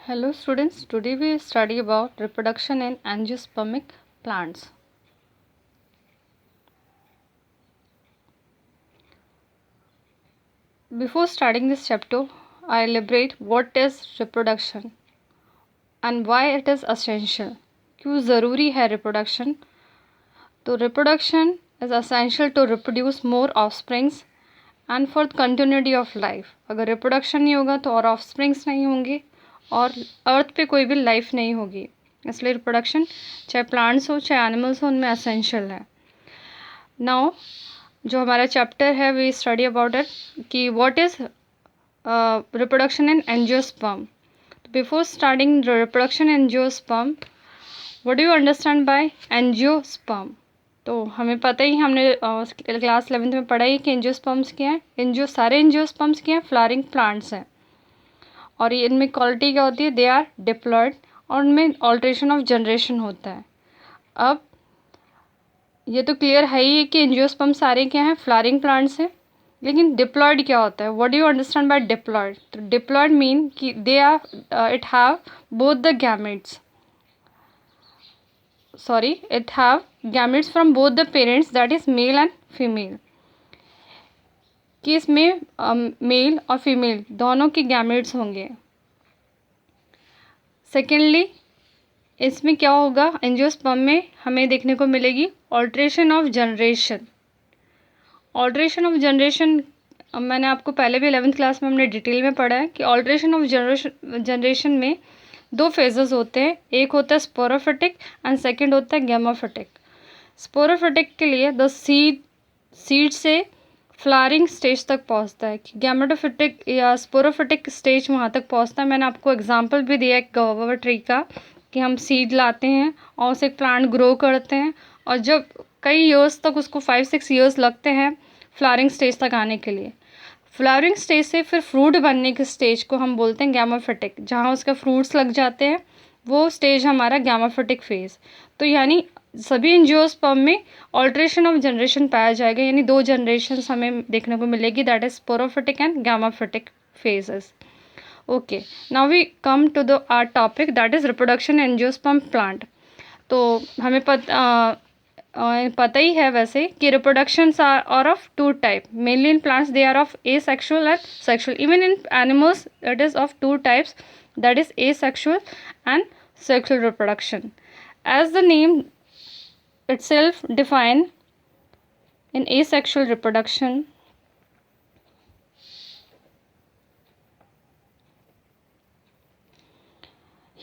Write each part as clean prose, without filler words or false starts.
Hello students, today we study about reproduction in angiospermic plants. Before starting this chapter, I elaborate what is reproduction and why it is essential. क्यों ज़रूरी है reproduction? तो reproduction is essential to reproduce more offsprings and for continuity of life. अगर reproduction नहीं होगा तो और offsprings नहीं होंगे और अर्थ पे कोई भी लाइफ नहीं होगी, इसलिए रिप्रोडक्शन चाहे प्लांट्स हो चाहे एनिमल्स हो उनमें असेंशियल है. नाउ जो हमारा चैप्टर है वी स्टडी अबाउट इट कि what is reproduction in angiosperm. Before starting reproduction angiosperm, what do you understand bye angiosperm? तो हमें पता ही, हमने क्लास 11th में पढ़ा ही कि एंजियोस्पर्म्स क्या हैं. सारे एंजियोस्पर्म्स क्या हैं? फ्लावरिंग प्लांट्स हैं और ये इनमें क्वालिटी क्या होती है? दे आर डिप्लॉयड और उनमें ऑल्ट्रेशन ऑफ जनरेशन होता है. अब ये तो क्लियर है ही कि एंजियोस्पर्म सारे क्या हैं? फ्लावरिंग प्लांट्स हैं. लेकिन डिप्लॉयड क्या होता है? What do you understand by diploid? तो डिप्लॉयड मीन कि they are it have both the gametes, it have gametes from both the parents, that is male and female. कि इसमें मेल और फीमेल दोनों के गैमेट्स होंगे. सेकेंडली इसमें क्या होगा? एंजियोस्पर्म में हमें देखने को मिलेगी alteration of generation. Alteration of generation मैंने आपको पहले भी 11th क्लास में हमने डिटेल में पढ़ा है कि ऑल्ट्रेशन ऑफ जनरेशन में दो फेजेस होते हैं. एक होता है स्पोरोफिटिक एंड सेकंड होता है गैमेटोफिटिक. स्पोरोफिटिक के लिए द सीड से फ्लावरिंग स्टेज तक पहुंचता है. गैमेटोफिटिक या स्पोरोफिटिक स्टेज वहाँ तक पहुंचता है. मैंने आपको एग्जांपल भी दिया एक गवावा ट्री का कि हम सीड लाते हैं और उसे प्लांट ग्रो करते हैं और जब कई ईयर्स तक उसको 5-6 ईयर्स लगते हैं फ्लावरिंग स्टेज तक आने के लिए. फ्लावरिंग स्टेज से फिर फ्रूट बनने के स्टेज को हम बोलते हैं गैमेटोफिटिक. जहाँ उसके फ्रूट्स लग जाते हैं वो स्टेज हमारा गैमेटोफिटिक फेज. तो यानी सभी एंजियोस्पर्म में ऑल्ट्रेशन ऑफ जनरेशन पाया जाएगा, यानी दो जनरेशन हमें देखने को मिलेगी, that is sporophytic and gametophytic phases. Okay, now we come to the our topic that is reproduction angiosperm plant. तो हमें पता ही है वैसे कि reproductions are of two type. Mainly in plants they are of asexual and sexual. Even in animals it is of two types, that is asexual and sexual reproduction. As the name itself define, in asexual reproduction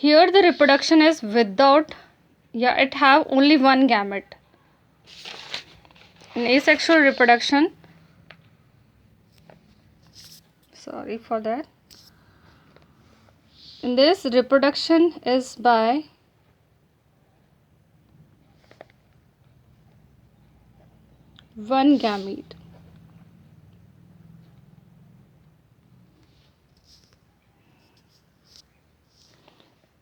here the reproduction is without, it have only one gamete. In asexual reproduction, sorry for that, in this reproduction is by one gamete.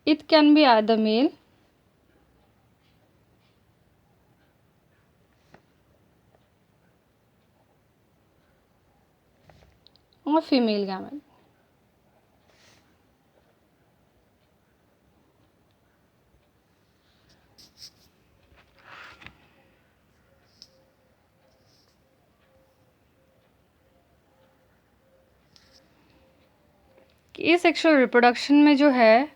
It can be either male or female gamete. Asexual reproduction में जो है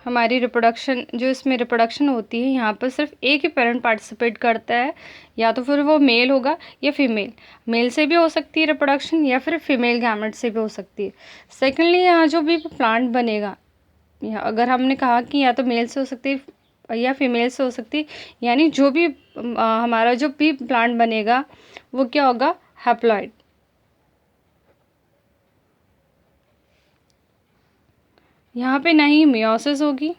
हमारी reproduction, जो इसमें reproduction होती है यहाँ पर सिर्फ एक ही पेरेंट पार्टिसिपेट करता है, या तो फिर वो मेल होगा या फीमेल. मेल से भी हो सकती है रिप्रोडक्शन या फिर फीमेल गैमेट से भी हो सकती है. सेकेंडली यहाँ जो भी प्लांट बनेगा, अगर हमने कहा कि या तो मेल से हो सकती है या फीमेल से हो सकती है, यानी जो भी हमारा जो भी प्लांट बनेगा वो क्या होगा? हैप्लॉइड. यहाँ पे ना ही मियोसिस होगी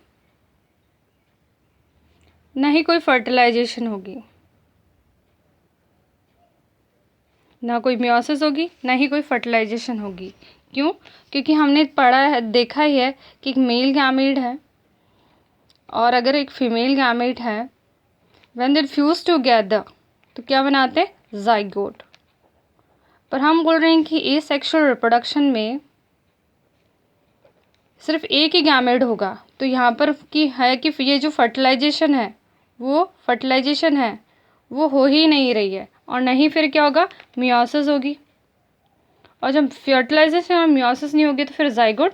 ना ही कोई फर्टिलाइजेशन होगी. ना कोई मियोसिस होगी ना ही कोई फर्टिलाइजेशन होगी. क्यों? क्योंकि हमने पढ़ा है, देखा ही है कि एक मेल गैमेट है और अगर एक फीमेल गैमेट है, व्हेन दे फ्यूज टुगेदर तो क्या बनाते हैं? ज़ाइगोट. पर हम बोल रहे हैं कि एसेक्सुअल रिप्रोडक्शन में सिर्फ एक ही गैमेट होगा, तो यहाँ पर कि है कि ये जो फर्टिलाइजेशन है वो हो ही नहीं रही है, और नहीं फिर क्या होगा, मियोसिस होगी। और जब फर्टिलाइजेशन और मियोसिस नहीं होगी तो फिर जाइगोट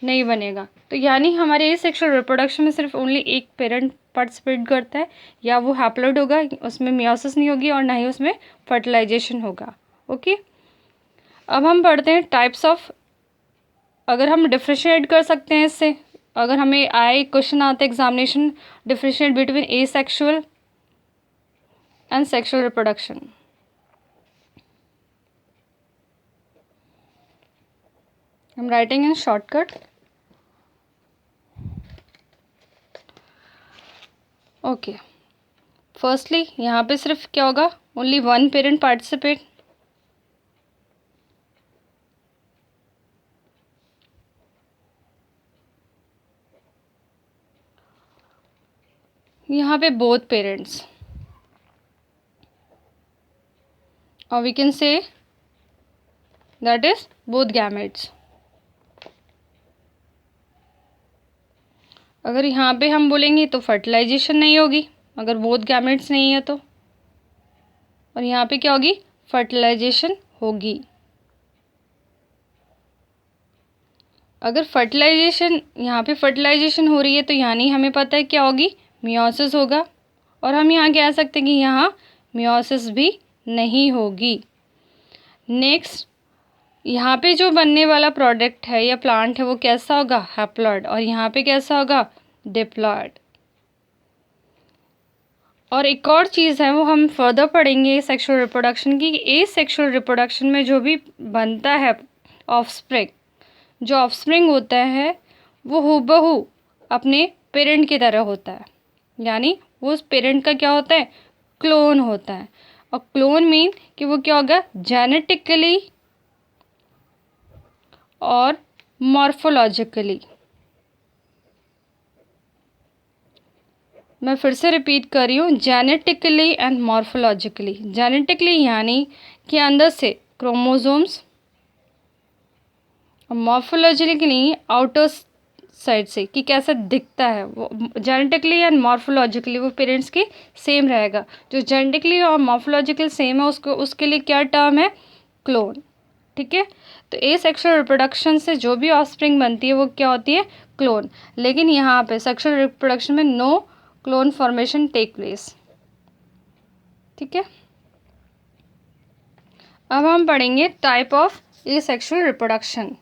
नहीं बनेगा। तो यानी हमारे एसेक्सुअल रिप्रोडक्शन में सिर्फ ओनली एक पेरेंट पार्टिसिपेट करता है, या वो हैप्लॉइड होगा, उसमें मियोसिस नहीं होगी और ना ही उसमें फर्टिलाइजेशन होगा। ओके, अब हम पढ़ते हैं टाइप्स ऑफ, अगर हम डिफ्रेंशिएट कर सकते हैं इससे, अगर हमें आए क्वेश्चन आता है examination, differentiate between asexual and sexual reproduction. I'm writing in shortcut. Okay, firstly यहाँ पे सिर्फ क्या होगा, ओनली वन पेरेंट पार्टिसिपेट। यहाँ पे बोथ पेरेंट्स, और we can say that is both gametes. अगर यहाँ पे हम बोलेंगे तो फर्टिलाइजेशन नहीं होगी अगर बोथ गैमेट्स नहीं है तो, और यहाँ पे क्या होगी, फर्टिलाइजेशन होगी। अगर फर्टिलाइजेशन, यहाँ पे फर्टिलाइजेशन हो रही है तो यानी हमें पता है क्या होगी, मियोसिस होगा। और हम यहाँ कह सकते हैं कि यहाँ मियोसिस भी नहीं होगी। नेक्स्ट, यहाँ पे जो बनने वाला प्रोडक्ट है या प्लांट है वो कैसा होगा, हैप्लॉइड, और यहाँ पे कैसा होगा, डिप्लॉइड। और एक और चीज़ है वो हम फर्दर पढ़ेंगे सेक्सुअल रिप्रोडक्शन की, एसेक्सुअल रिप्रोडक्शन में जो भी बनता है ऑफस्प्रिंग, जो ऑफस्प्रिंग होता है वो हूबहू अपने पेरेंट की तरह होता है, यानी वो उस पेरेंट का क्या होता है, क्लोन होता है। और क्लोन मीन कि वो क्या होगा, जेनेटिकली और मॉर्फोलॉजिकली। मैं फिर से रिपीट कर रही हूँ, जेनेटिकली एंड मॉर्फोलॉजिकली। जेनेटिकली यानी कि अंदर से क्रोमोसोम्स, और मॉर्फोलॉजिकली आउटर साइड से कि कैसा दिखता है वो। जेनेटिकली एंड मॉर्फोलॉजिकली वो पेरेंट्स की सेम रहेगा। जो जेनेटिकली और मॉर्फोलॉजिकल सेम है उसको, उसके लिए क्या टर्म है, क्लोन। ठीक है, तो एसेक्सुअल रिप्रोडक्शन से जो भी ऑफस्प्रिंग बनती है वो क्या होती है, क्लोन। लेकिन यहाँ पे सेक्सुअल रिप्रोडक्शन में no clone formation take place. ठीक है, अब हम पढ़ेंगे टाइप ऑफ एसेक्सुअल रिप्रोडक्शन।